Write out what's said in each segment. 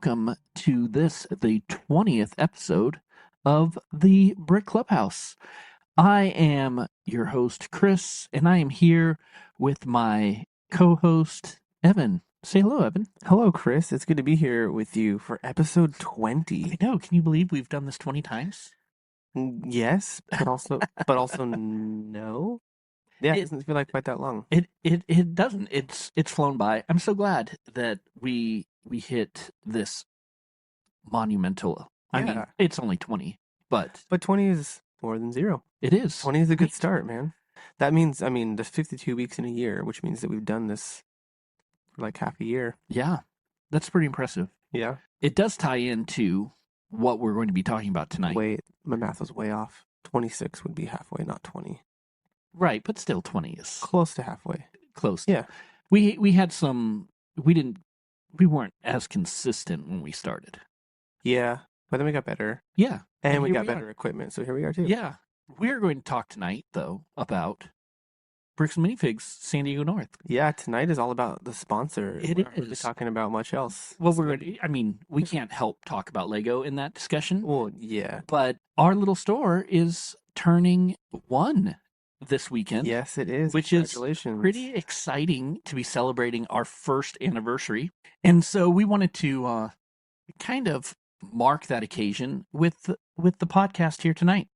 welcome to the 20th episode of the Brick Clubhouse. I am your host, Chris, and I am here with my co-host, Evan. Say hello, Evan. Hello, Chris. It's good to be here with you for episode 20. I know. Can you believe we've done this 20 times? Yes, but also no. Yeah, it doesn't feel like quite that long. It doesn't. It's flown by. I'm so glad that we hit this monumental. I mean, Yeah. it's only 20, but 20 is more than zero. it is. 20 is a good Right. start, man. That means, there's 52 weeks in a year, which means that we've done this for like half a year. Yeah, that's pretty impressive. Yeah. It does tie into what we're going to be talking about tonight. Wait, my math was way off. 26 would be halfway, not 20. Right, but still 20 is Close to halfway. close. Yeah. We had some we weren't as consistent when we started. Yeah, but then we got better. Yeah. And we here got better equipment, so here we are too. Yeah. We're going to talk tonight though about Bricks and Minifigs San Diego North. Yeah, tonight is all about the sponsor. It We're not really is. talking about much else. Well, we can't help talk about Lego in that discussion. Well, yeah. But our little store is turning 1 this weekend. Yes, it is. Which is pretty exciting to be celebrating our first anniversary. And so we wanted to kind of mark that occasion with the podcast here tonight.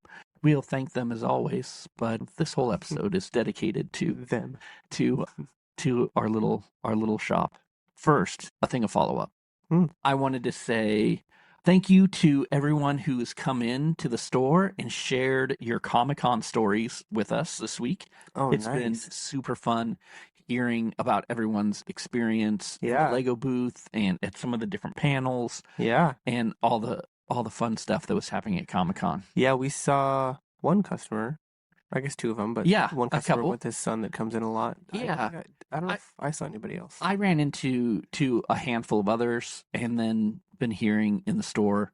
We'll thank them as always, but this whole episode is dedicated to them, to our little shop. First, a thing of follow-up. I wanted to say thank you to everyone who's come in to the store and shared your Comic-Con stories with us this week. Oh, It's nice. been super fun hearing about everyone's experience in Yeah. the Lego booth and at some of the different panels Yeah. and all the fun stuff that was happening at Comic-Con. Yeah, we saw one customer, I guess two of them, but Yeah, one a customer couple. with his son that comes in a lot. Yeah. I don't know if I saw anybody else. I ran into a handful of others and then been hearing in the store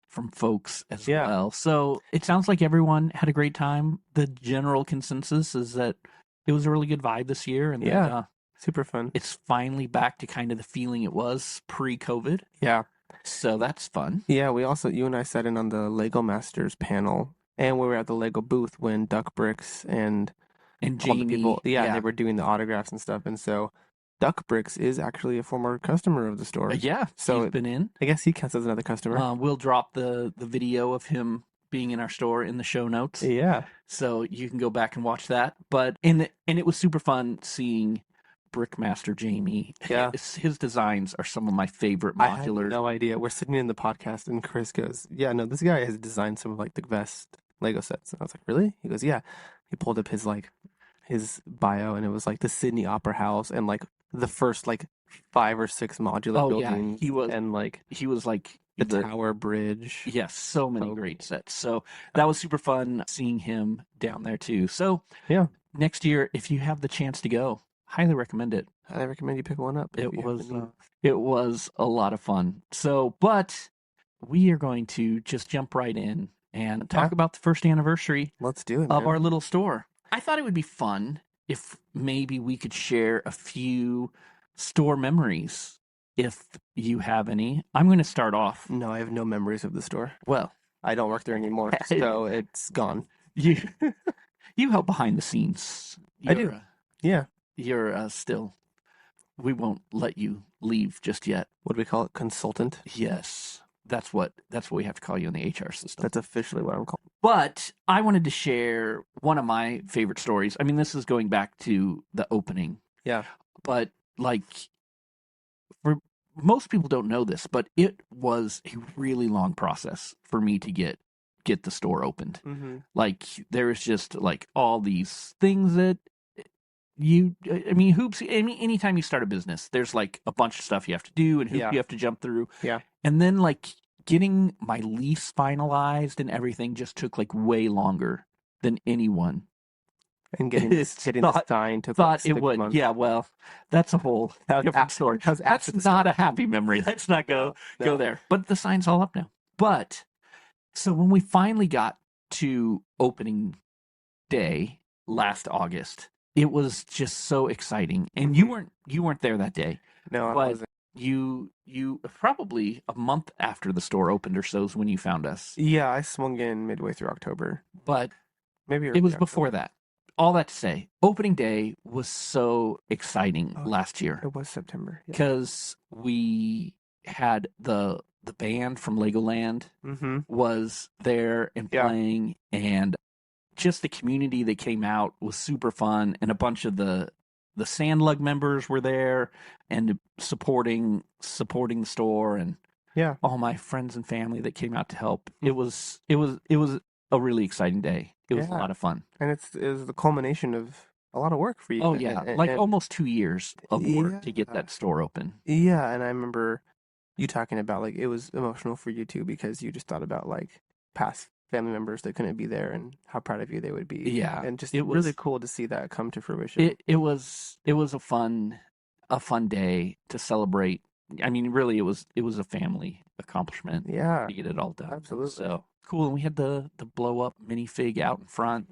from folks as Yeah. well. So it sounds like everyone had a great time. The general consensus is that it was a really good vibe this year, and Yeah. that Super fun. it's finally back to kind of the feeling it was pre-COVID. Yeah. So that's fun. Yeah, you and I sat in on the Lego Masters panel, and we were at the Lego booth when Duck Bricks and And all the Jamie, people, they were doing the autographs and stuff. And so Duck Bricks is actually a former customer of the store. Yeah, So he's been in. I guess he counts as another customer. We'll drop the video of him being in our store in the show notes. Yeah. So you can go back and watch that. But and it was super fun seeing Brickmaster Jamie. Yeah. His designs are some of my favorite I had modular. no idea. We're sitting in the podcast and Chris goes, "Yeah, no, this guy has designed some of like the best Lego sets." And I was like, "Really?" He goes, "Yeah." He pulled up his bio, and it was like the Sydney Opera House and like the first like 5 or 6 modular buildings. He was and like the Tower Bridge. Yes, so many So great sets. So that was super fun seeing him down there too. So Yeah. next year, if you have the chance to go, highly recommend it. I recommend you pick one up. if It you have was the need. it was a lot of fun. So, but we are going to just jump right in and talk Yeah. about the first anniversary Let's do it, of man. our little store. I thought it would be fun if maybe we could share a few store memories if you have any. I'm going to start off. No, I have no memories of the store. Well, I don't work there anymore, so it's gone. you you help behind the scenes. I do. Yeah. You're still. We won't let you leave just yet. What do we call it? Consultant? Yes, that's what we have to call you in the HR system. That's officially what I'm called. But I wanted to share one of my favorite stories. I mean, this is going back to the opening. Yeah. But like, for most people don't know this, but it was a really long process for me to get the store opened. Mm-hmm. Like, there was just like all these things that hoops. Anytime you start a business, there's like a bunch of stuff you have to do and hoops Yeah. you have to jump through. Yeah. And then like getting my lease finalized and everything just took like way longer than anyone And getting the sign took like thought 6 it would. months. Yeah, well, that's a whole different story. how's That's after the not a happy memory. Let's not go No. there. But the sign's all up now. But so when we finally got to opening day last August, it was just so exciting. And you weren't there that day. No, I But wasn't. you probably a month after the store opened or so is when you found us, Yeah, I swung in midway through October, but maybe it early was before October. that. All that to say, opening day was so exciting Oh yeah, last year it was September. Yeah. because we had the band from Legoland Mm-hmm. was there and Yeah. playing, and just the community that came out was super fun, and a bunch of the Sandlug members were there and supporting the store, and Yeah. all my friends and family that came out to help. Mm. It was a really exciting day. It was a Yeah. lot of fun. And it was the culmination of a lot of work for you. Oh yeah, like And almost 2 years of work yeah. to get that store open. Yeah, and I remember you talking about like it was emotional for you too because you just thought about like past family members that couldn't be there and how proud of you they would be. Yeah, And just it really was cool to see that come to fruition. it was a fun day to celebrate. I mean, really, it was a family accomplishment Yeah, to get it all done. absolutely. So cool, and we had the blow up minifig out in front.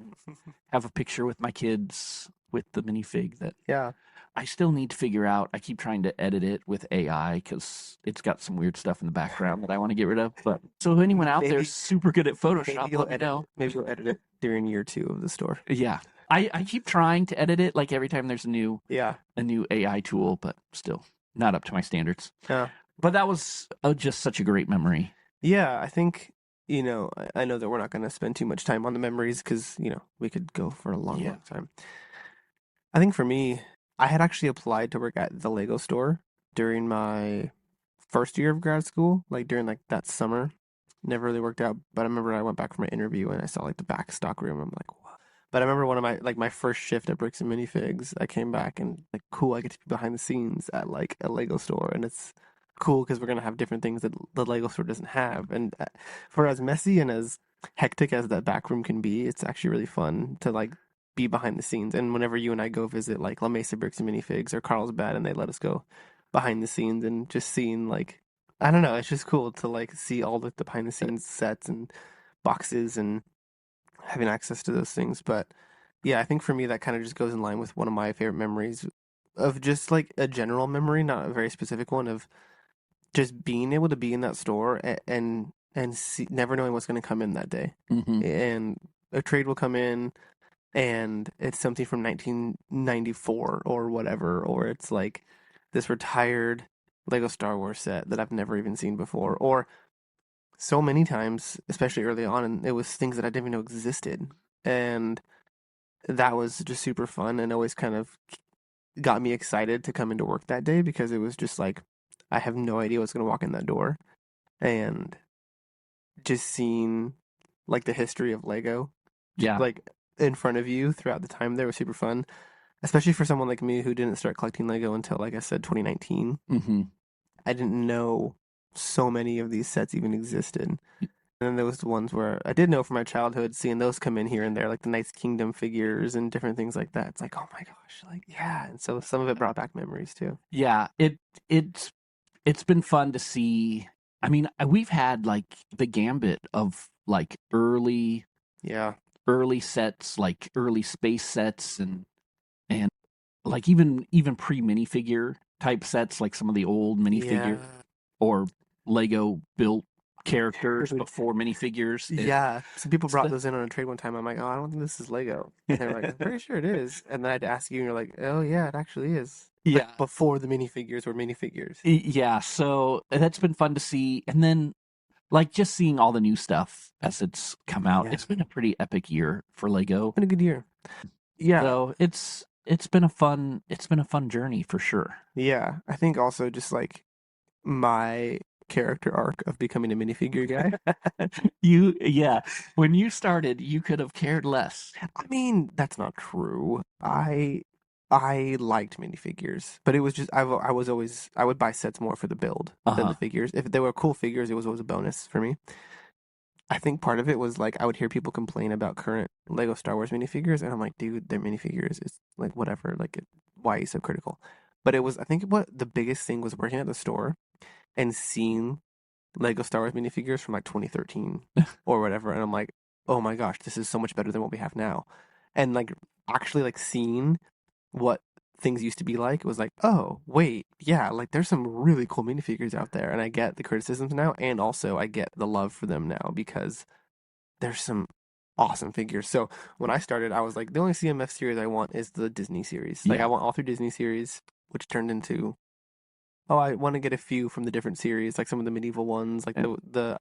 Have a picture with my kids with the minifig that Yeah. I still need to figure out. I keep trying to edit it with AI because it's got some weird stuff in the background that I want to get rid of. But so anyone out there Maybe super good at maybe Photoshop, you'll let me edit know. it. Maybe you'll edit it during year two of the store. Yeah, I keep trying to edit it like every time there's Yeah. a new AI tool, but still not up to my standards. Yeah. But that was just such a great memory. Yeah, I think, I know that we're not going to spend too much time on the memories because, we could go for a long, Yeah. long time. I think for me, I had actually applied to work at the Lego store during my first year of grad school, like during like that summer. Never really worked out, but I remember I went back for my interview and I saw like the back stock room. I'm like, wow. But I remember one of my first shift at Bricks and Minifigs, I came back and like cool, I get to be behind the scenes at like a Lego store and it's cool because we're gonna have different things that the Lego store doesn't have. And for as messy and as hectic as that back room can be, it's actually really fun to like be behind the scenes. And whenever you and I go visit like La Mesa Bricks and Minifigs or Carlsbad and they let us go behind the scenes and just seeing like I don't know, it's just cool to like see all the behind the scenes sets and boxes and having access to those things. But yeah, I think for me that kind of just goes in line with one of my favorite memories of just like a general memory, not a very specific one of just being able to be in that store and see, never knowing what's going to come in that day. Hmm. And a trade will come in and it's something from 1994 or whatever, or it's like this retired Lego Star Wars set that I've never even seen before, or so many times, especially early on, and it was things that I didn't even know existed, and that was just super fun and always kind of got me excited to come into work that day because it was just like I have no idea what's gonna walk in that door, and just seeing like the history of Lego, just Yeah. like in front of you throughout the time there was super fun, especially for someone like me who didn't start collecting Lego until, like I said, 2019. Hmm. I didn't know so many of these sets even existed. And then there was the ones where I did know from my childhood, seeing those come in here and there, like the Knights Kingdom figures and different things like that. It's like, oh my gosh, like yeah. And so some of it brought back memories too. Yeah. It's been fun to see. I mean, we've had like the gambit of like Yeah, early sets, like early space sets, and like even pre minifigure type sets, like some of the old yeah, minifigure or Lego built characters dude, before minifigures. yeah. Some people It's brought the those in on a trade one time. I'm like, oh, I don't think this is Lego, and they were like, I'm pretty sure it is. And then I'd ask you, and you're like, oh yeah, it actually is. Like yeah. before the minifigures were minifigures. Yeah, so that's been fun to see. And then like just seeing all the new stuff as it's come out. Yeah, It's been a pretty epic year for Lego. been a good year. Yeah, So it's been a fun journey for sure. yeah. I think also just like my character arc of becoming a minifigure guy. Yeah, when you started, you could have cared less. I mean, that's not true. I liked minifigures, but it was just I was always I would buy sets more for the build than the Uh-huh. figures. If they were cool figures, it was always a bonus for me. I think part of it was like I would hear people complain about current Lego Star Wars minifigures, and I'm like, dude, they're minifigures. It's like whatever. Like, why are you so critical? But it was I think what the biggest thing was working at the store and seeing Lego Star Wars minifigures from like 2013 or whatever, and I'm like, oh my gosh, this is so much better than what we have now, and like actually like seeing what things used to be like, it was like, oh, wait, yeah, like there's some really cool minifigures out there. And I get the criticisms now, and also I get the love for them now because there's some awesome figures. So when I started, I was like, the only CMF series I want is the Disney series. Like I Yeah. want all three Disney series, which turned into, oh, I want to get a few from the different series, like some of the medieval ones, like And the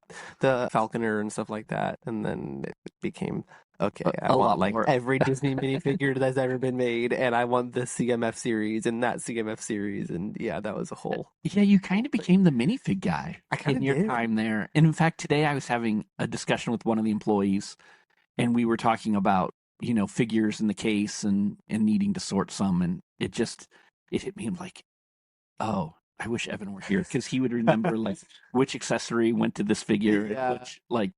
Falconer and stuff like that. And then it became, okay, I a want lot like more. every Disney minifigure that's ever been made, and I want this CMF series and that CMF series, and yeah, that was a whole Yeah, you kind of thing. became the minifig guy I kind in of your did. time there. And in fact, today I was having a discussion with one of the employees, and we were talking about, figures in the case and needing to sort some. And it hit me. I'm like, oh, I wish Evan were here because he would remember like which accessory went to this figure and Yeah, which, like,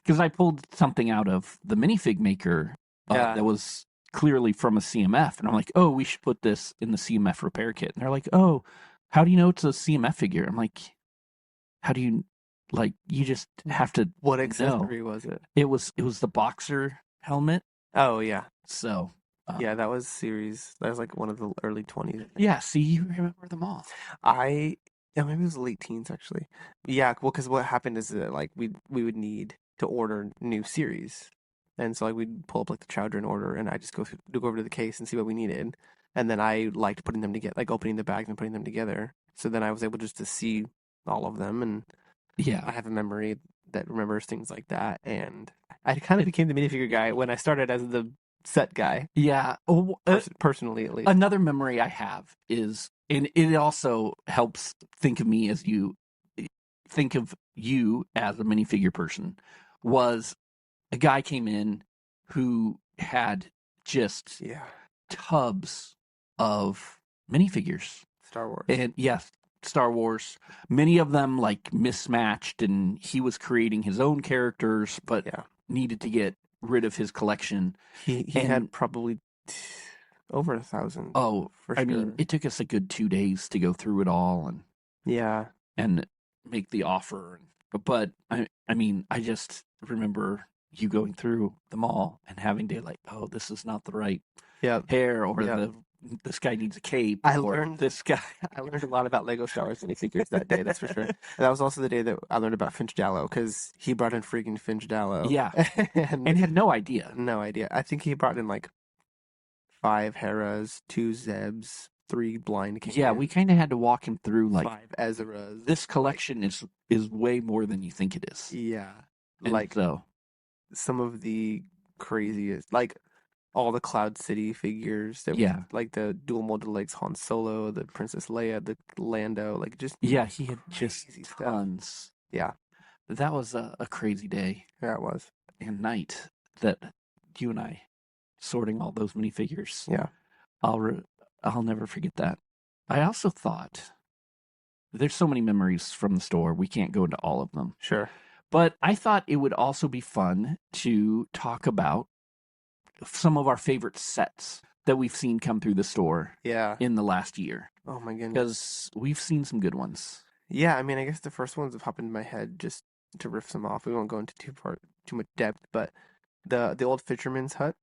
because I pulled something out of the minifig maker yeah. that was clearly from a CMF, and I'm like, oh, we should put this in the CMF repair kit. And they're like, oh, how do you know it's a CMF figure? I'm like, how do you, like, you just have to What know. accessory was it? It was the boxer helmet. Oh yeah, So yeah. That was series. That was like one of the early 20s, I think. yeah, see, you remember them all. I yeah, maybe it was late teens actually. Yeah, well, because what happened is that like we would need to order new series, and so like we'd pull up like the Chowdhury order, and I just go over to the case and see what we needed, and then I liked putting them together, like opening the bags and putting them together. So then I was able just to see all of them, and Yeah. I have a memory that remembers things like that, and I kind of It- became the minifigure guy when I started as the set guy, yeah. Oh, personally at least. another memory I have is, and it also helps think of you as a minifigure person, was a guy came in who had just Yeah, tubs of minifigures. Star Wars. And yes, Star Wars, many of them like mismatched, and he was creating his own characters, but Yeah. needed to get rid of his collection. He And had probably over 1,000 oh, for I mean, sure. it took us a good 2 days to go through it all Yeah. and make the offer. But I mean, I just remember you going through them all and having to like, oh, this is not the right Yep. hair, or Yep. this guy needs a cape, I or learned this guy. I learned a lot about Lego Star Wars minifigures that day, that's for sure. And that was also the day that I learned about Finch Dallo because he brought in freaking Finch Dallo. Yeah, And and had no idea. no idea. I think he brought in like 5 Heras, 2 Zebs, 3 Blind Yeah, we Canons, kind of had to walk him through like, 5 Ezras. this Like, collection is way more than you think it is. yeah. And Like so, some of the craziest, like all the Cloud City figures that we yeah, like the dual molded legs Han Solo, the Princess Leia, the Lando, like just yeah, he had just crazy stuff. tons. Yeah, That was a crazy day yeah, it was. and night that you and I sorting all those minifigures. Yeah, I'll re- I'll never forget that. I also thought, there's so many memories from the store, we can't go into all of them. sure. But I thought it would also be fun to talk about some of our favorite sets that we've seen come through the store Yeah. in the last year, Oh my goodness. because we've seen some good ones. Yeah, I mean, I guess the first ones that pop into my head just to riff some off. We won't go into too much depth, but the old Fisherman's Hut,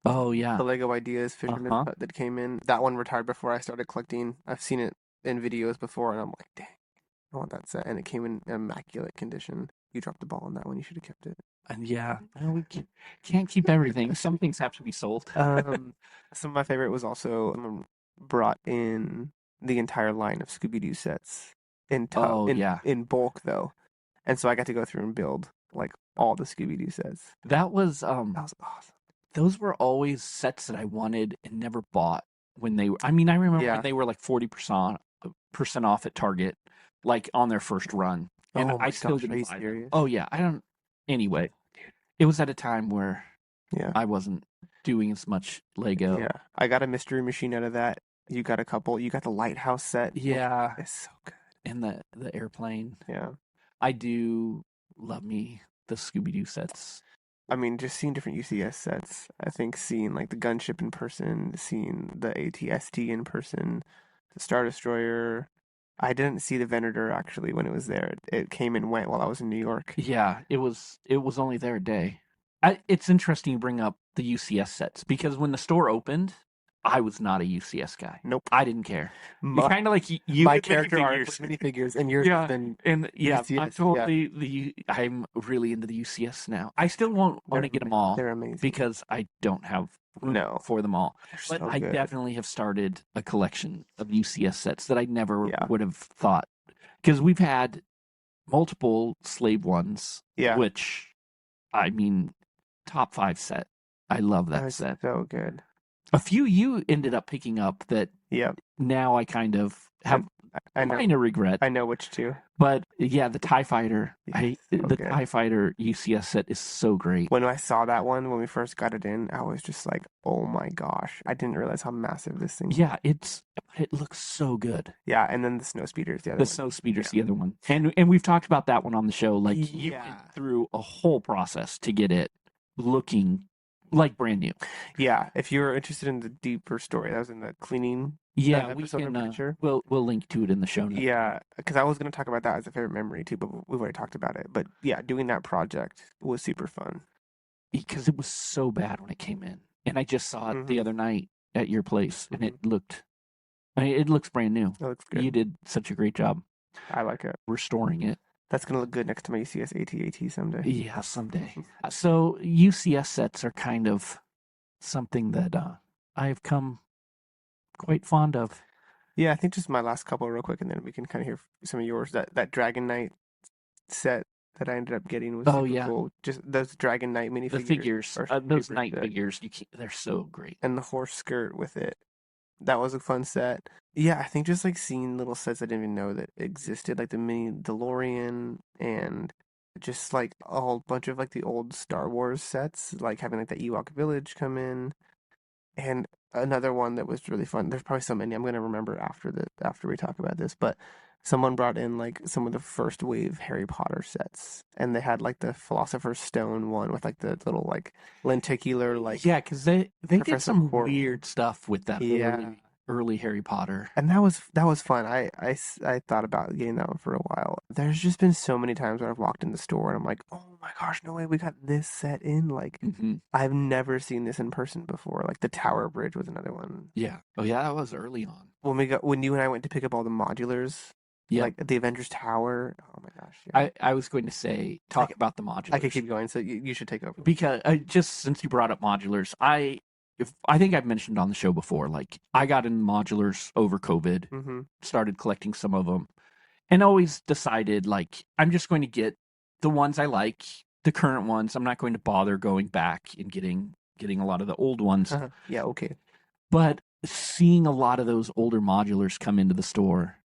Oh yeah. the Lego Ideas Fisherman's Uh-huh. Hut that came in. That one retired before I started collecting. I've seen it in videos before, and I'm like, dang, I want that set. And it came in immaculate condition. You dropped the ball on that one. You should have kept it. And yeah, well, we can't keep everything. Some things have to be sold. Some of my favorite was also brought in the entire line of Scooby Doo sets Oh yeah. in bulk though, and so I got to go through and build like all the Scooby Doo sets. That was That was awesome. those were always sets that I wanted and never bought when they were, I mean, I remember when Yeah. they were like 40% off at Target, like on their first run. And Oh I my still gosh, are didn't you buy them. serious? Oh yeah, I don't, anyway, it was at a time where Yeah. I wasn't doing as much Lego. Yeah. I got a mystery machine out of that. You got a couple. You got the lighthouse set. Which Yeah, is so good. and the airplane. Yeah. I do love me the Scooby Doo sets. I mean, just seeing different UCS sets. I think seeing like the gunship in person, seeing the ATST in person, the Star Destroyer. I didn't see the Venator actually when it was there. It came and went while I was in New York. Yeah, it was only there a day. It's interesting you bring up the UCS sets because when the store opened, I was not a UCS guy. Nope. I didn't care. You My kind of like you my with character arc minifigures. was minifigures, and yours has Yeah, been and yeah, I'm UCS. Yeah, totally I'm really into the UCS now. I still won't want they're to get them all they're amazing. because I don't have room No, for them all. they're But so I good. definitely have started a collection of UCS sets that I never Yeah, would have thought because we've had multiple slave ones, yeah. which I mean, top five set. I love That that was set. so good. A few you ended up picking up that Yeah, now I kind of and have I know minor regret. I know which two. But yeah, the TIE Fighter. Yes, so The good. TIE Fighter UCS set is so great. When I saw that one when we first got it in, I was just like, "Oh my gosh!" I didn't realize how massive this thing was. Yeah, it looks so good. Yeah, and then the snow speeder's the other The one. Snow Speeder's Yeah, the other one. And we've talked about that one on the show. Like you yeah, went through a whole process to get it looking like brand new. yeah. If you're interested in the deeper story, that was in the cleaning Yeah, we episode. I'm can pretty sure. we'll link to it in the show notes. Yeah, because I was going to talk about that as a favorite memory too, but we've already talked about it. But yeah, doing that project was super fun. Because it was so bad when it came in. And I just saw it the Hmm. other night at your place and Hmm. I mean, it looks brand new. That looks You good. did such a great job I like it. restoring it. That's going to look good next to my UCS AT-AT someday. Yeah, someday. So UCS sets are kind of something that I've come quite fond of. Yeah, I think just my last couple real quick, and then we can kind of hear some of yours. That Dragon Knight set that I ended up getting was Oh super yeah, cool. Just those Dragon Knight the minifigures figures, are those super night sick, figures, they're so great. and the horse skirt with it. That was a fun set. Yeah, I think just like seeing little sets I didn't even know that existed, like the mini DeLorean and just like a whole bunch of like the old Star Wars sets, like having like the Ewok Village come in. And another one that was really fun. There's probably so many I'm gonna remember after we talk about this, but someone brought in like some of the first wave Harry Potter sets, and they had like the Philosopher's Stone one with like the little like lenticular like Yeah, because they did Professor some Quirrell. weird stuff with that Yeah, early Harry Potter. and that was fun. I thought about getting that one for a while. There's just been so many times where I've walked in the store and I'm like, oh my gosh, no way, we got this set in. Like, Hmm. I've never seen this in person before. Like the Tower Bridge was another one. Yeah. Oh yeah, that was early on. When you and I went to pick up all the modulars, Yep. like the Avengers Tower. Oh my gosh, yeah. I was going to say I, talk about the I could modulars keep going, so you should take over. because just since you brought up modulars, I think I've mentioned on the show before. Like I got in modulars over COVID, Mm-hmm. started collecting some of them, and always decided like I'm just going to get the ones I like, the current ones. I'm not going to bother going back and getting a lot of the old ones. Yeah, okay. But seeing a lot of those older modulars come into the store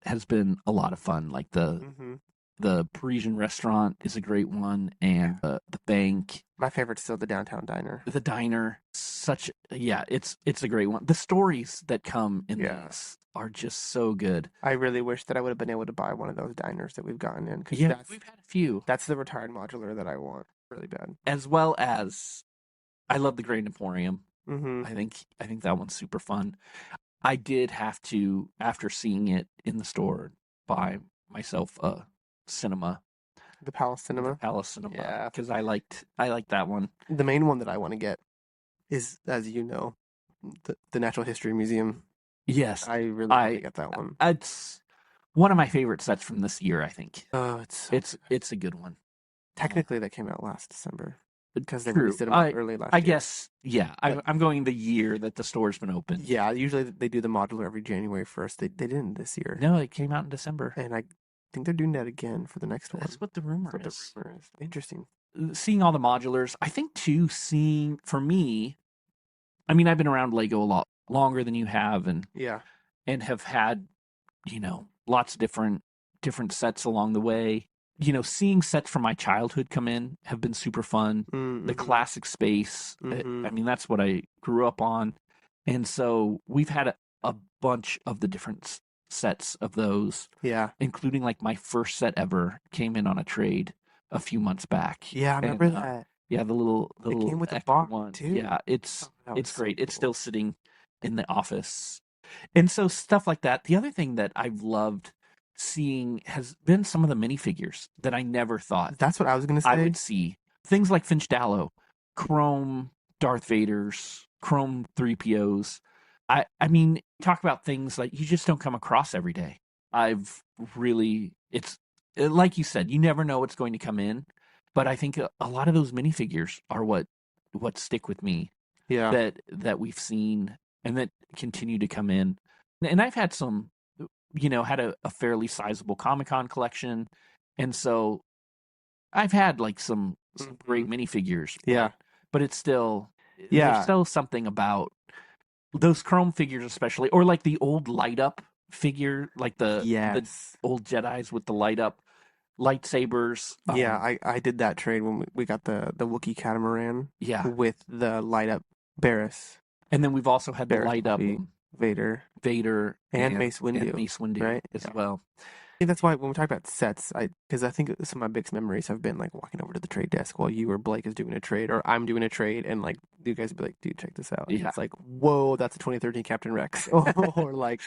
has been a lot of fun. Like Mm-hmm. the Parisian restaurant is a great one, Yeah. and the bank, My favorite's still the downtown diner. the diner. Such yeah, it's a great one. The stories that come in Yeah. these are just so good. I really wish that I would have been able to buy one of those diners that we've gotten in because Yeah, we've had a few, that's the retired modular that I want really bad. as well as I love the Grand Emporium. Mm-hmm. I think that one's super fun. I did have to, after seeing it in the store, buy myself a cinema, The Palace the Cinema. Palace Cinema, Yeah. because I liked that one. The main one that I want to get is, as you know, the Natural History Museum. Yes, I really want to I get that one. it's one of my favorite sets from this year. I think Oh, it's so good. it's a good one. Technically that came out last December because they True. released it a month early last I year. guess yeah. But I'm going the year that the store's been open. yeah, usually they do the modular every January 1st. They didn't this year. No, it came out in December. And I think they're doing that again for the next one. That's what the rumor That's what is. the rumor is. Interesting. Seeing all the modulars, I think too. Seeing for me, I mean, I've been around Lego a lot longer than you have, Yeah. and have had lots of different sets along the way. Seeing sets from my childhood come in have been super fun. Mm-hmm. The classic space, Mm-hmm. I mean, that's what I grew up on, and so we've had a bunch of the different sets of those, Yeah. including like my first set ever came in on a trade a few months back. Yeah, I remember And that. yeah, the It little came with a extra box one. too. Yeah, Oh, that was it's so great. It's cool. still sitting in the office. And so stuff like that. The other thing that I've loved seeing has been some of the minifigures that I never thought That's what I was gonna I say. would see. Things like Finch Dallow, Chrome Darth Vaders, Chrome 3POs. I mean, talk about things that you just don't come across every day. I've really, it's like you said, you never know what's going to come in, but I think a lot of those minifigures are what stick with me Yeah. that we've seen and that continue to come in. And I've had some, had a fairly sizable Comic Con collection, and so I've had like some Hmm. great minifigures, Yeah. but it's still there's Yeah. still something about those chrome figures, especially, or like the old light up figure, like the Yes. old Jedi's with the light up lightsabers. Yeah, I did that trade when we got the Wookiee catamaran Yeah, with the light up Barris, and then we've also had the Barris light up Wolfie, Vader, Vader and Mace and Windu, Mace Windu right? as Yeah. well. I think that's why when we talk about sets, because I think some of my biggest memories have been like walking over to the trade desk while you or Blake is doing a trade, or I'm doing a trade, and like you guys would be like, "Dude, check this out," and Yeah, it's like, "Whoa, that's a 2013 Captain Rex," or like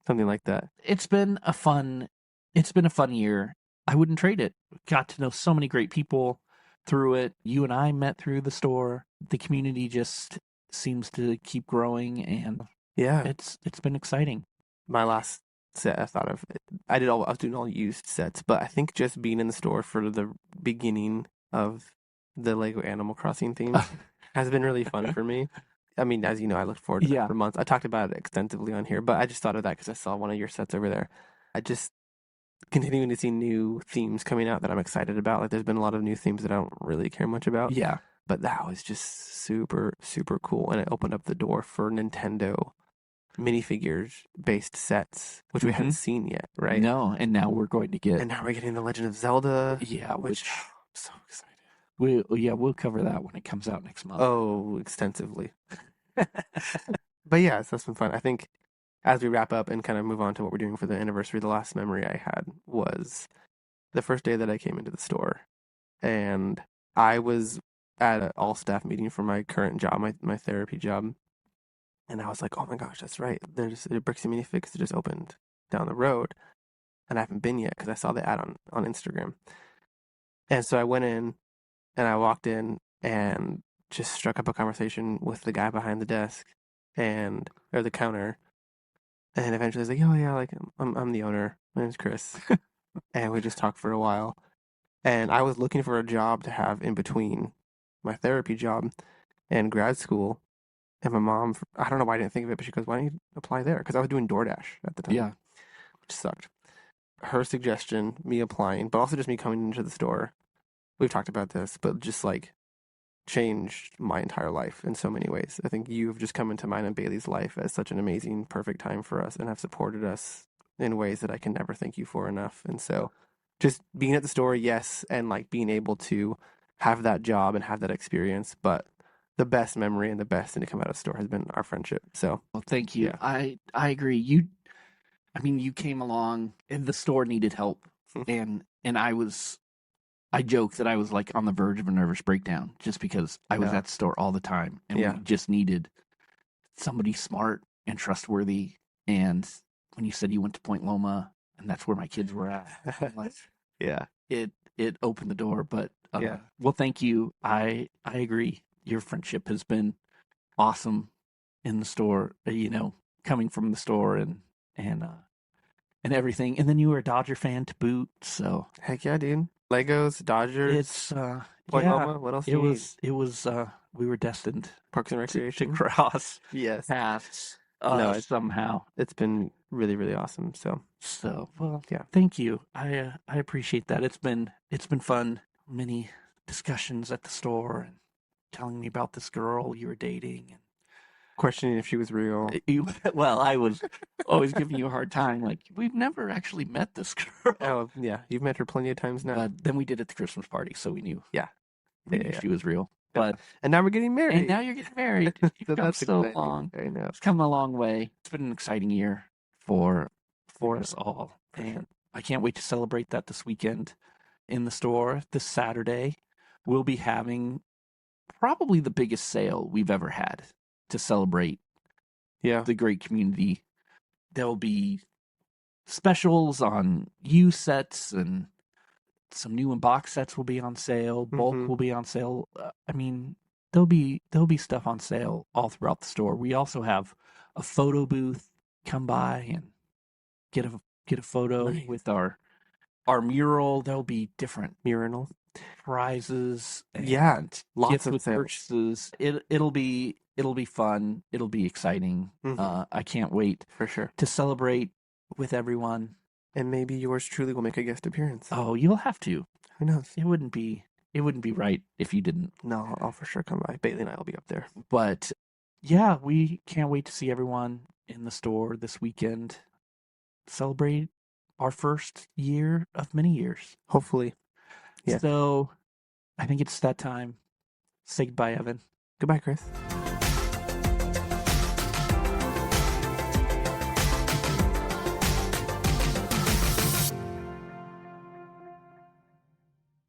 something like that. it's been a fun it's been a fun year. I wouldn't trade it. Got to know so many great people through it. You and I met through the store. The community just seems to keep growing, and Yeah, it's been exciting. my last set I thought of, I was doing all used sets, but I think just being in the store for the beginning of the Lego Animal Crossing theme has been really fun for me. I mean, as you know, I looked forward to that Yeah. for months. I talked about it extensively on here, but I just thought of that because I saw one of your sets over there. I just continuing to see new themes coming out that I'm excited about. Like, there's been a lot of new themes that I don't really care much about, Yeah. but that was just super, super cool. And it opened up the door for Nintendo minifigures based sets, which we Hmm. hadn't seen yet, right? No, and now we're going to get And now we're getting the Legend of Zelda, yeah, which which I'm so excited. we'll cover that when it comes out next month. Oh, extensively. But yeah, so that's been fun. I think as we wrap up and kind of move on to what we're doing for the anniversary, the last memory I had was the first day that I came into the store, and I was at an all staff meeting for my current job, my therapy job, and I was like, oh my gosh, that's right. There's a Brixie Minifix that just opened down the road, and I haven't been yet because I saw the ad on Instagram. And so I went in and I walked in and just struck up a conversation with the guy behind the desk and or the counter. And eventually he's like, oh yeah, like I'm the owner. My name's Chris. And we just talked for a while. And I was looking for a job to have in between my therapy job and grad school. And my mom, I don't know why I didn't think of it, but she goes, why don't you apply there? Because I was doing DoorDash at the time, Yeah. which sucked. Her suggestion, me applying, but also just me coming into the store. We've talked about this, but just like changed my entire life in so many ways. I think you've just come into mine and Bailey's life as such an amazing, perfect time for us and have supported us in ways that I can never thank you for enough. And so just being at the store, yes, and like being able to have that job and have that experience, but the best memory and the best thing to come out of the store has been our friendship. So Well, thank you. yeah. I agree. You came along and the store needed help, and I joke that I was like on the verge of a nervous breakdown just because I was Yeah. at the store all the time and we Yeah. just needed somebody smart and trustworthy. And when you said you went to Point Loma and that's where my kids were at, I'm like, Yeah. it opened the door. But Yeah. well, thank you. I agree. Your friendship has been awesome in the store. Coming from the store and and everything. And then you were a Dodger fan to boot, so Heck yeah, dude. Legos, Dodgers, it's Point yeah, Loma. What else it do you need? was we were destined Parks and to Recreation. cross Yes. paths No, somehow. it's been really, really awesome. So So, well, yeah. thank you. I appreciate that. It's been fun. Many discussions at the store and telling me about this girl you were dating and Questioning if she was real. well, I was always giving you a hard time like we've never actually met this girl. Oh yeah, you've met her plenty of times now. But then we did it at the Christmas party, so Yeah. we Yeah, knew yeah, she was real. yeah. But And now we're getting and married. now you're getting married. You've So come that's so exciting. long. I know. It's come a long way. It's been an exciting year for For us sure. all. For And sure. I can't wait to celebrate that this weekend in the store. This Saturday, we'll be having probably the biggest sale we've ever had to celebrate Yeah. the great community. There'll be specials on used sets and some new and box sets will be on sale. Bulk Mm-hmm. will be on sale. I mean, there'll be stuff on sale all throughout the store. We also have a photo booth. Come by and get a get a photo Nice. with our mural. There'll be different Mural. prizes Yeah, and lots gifts of with sales. purchases. It'll be fun. It'll be exciting. Hmm. I can't wait For sure. to celebrate with everyone. And maybe yours truly will make a guest appearance. Oh, you'll have to. Who knows? It wouldn't be it wouldn't be right if you didn't. No, I'll for sure come by. Bailey and I will be up there. But yeah, we can't wait to see everyone in the store this weekend. Celebrate our first year of many years. Hopefully. Yeah. So I think it's that time. Say goodbye, Evan. Goodbye, Chris.